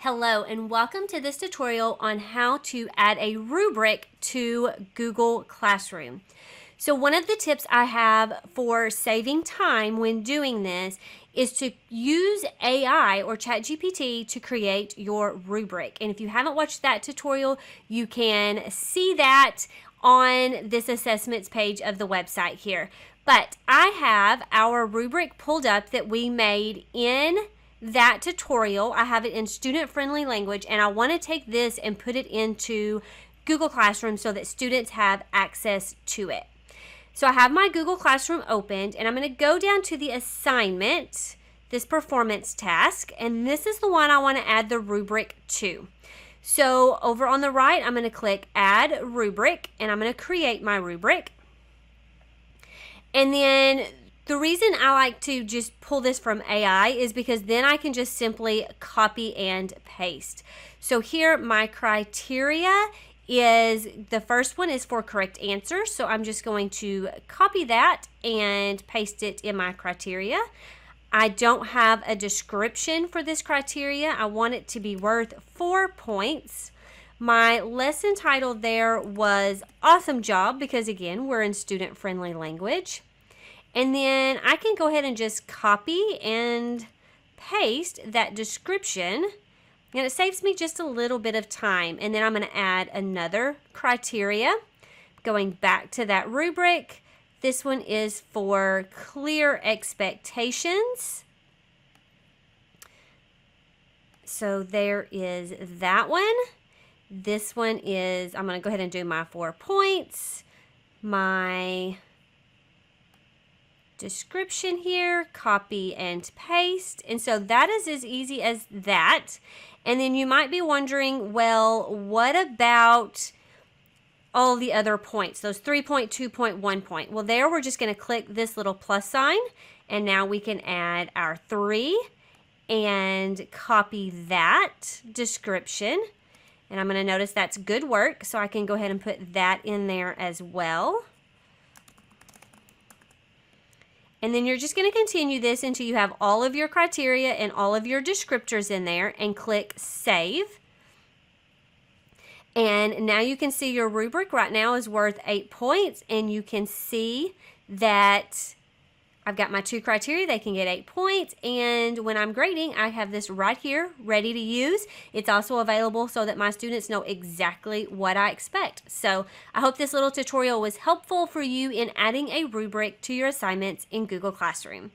Hello and welcome to this tutorial on how to add a rubric to Google Classroom. So one of the tips I have for saving time when doing this is to use AI or ChatGPT to create your rubric. And if you haven't watched that tutorial, you can see that on this assessments page of the website here. But I have our rubric pulled up that we made in that tutorial. I have it in student-friendly language, and I want to take this and put it into Google Classroom so that students have access to it. So I have my Google Classroom opened, and I'm going to go down to the assignment, this performance task, and this is the one I want to add the rubric to. So over on the right, I'm going to click Add Rubric, and I'm going to create my rubric. And then the reason I like to just pull this from AI is because then I can just simply copy and paste. So here my criteria is, the first one is for correct answers. So I'm just going to copy that and paste it in my criteria. I don't have a description for this criteria. I want it to be worth 4 points. My lesson title there was Awesome Job because, again, we're in student-friendly language. And then I can go ahead and just copy and paste that description. And it saves me just a little bit of time. And then I'm going to add another criteria. Going back to that rubric. This one is for clear expectations. So there is that one. This one is, I'm going to go ahead and do my 4 points. My description here, copy and paste. And so that is as easy as that. And then you might be wondering, well, what about all the other points, those 3 point, 2 point, 1 point? Well, there we're just going to click this little plus sign, and now we can add our 3 and copy that description. And I'm going to notice that's good work, so I can go ahead and put that in there as well. And then you're just going to continue this until you have all of your criteria and all of your descriptors in there, and click Save. And now you can see your rubric right now is worth 8 points, and you can see that I've got my 2 criteria. They can get 8 points, and when I'm grading, I have this right here ready to use. It's also available so that my students know exactly what I expect. So I hope this little tutorial was helpful for you in adding a rubric to your assignments in Google Classroom.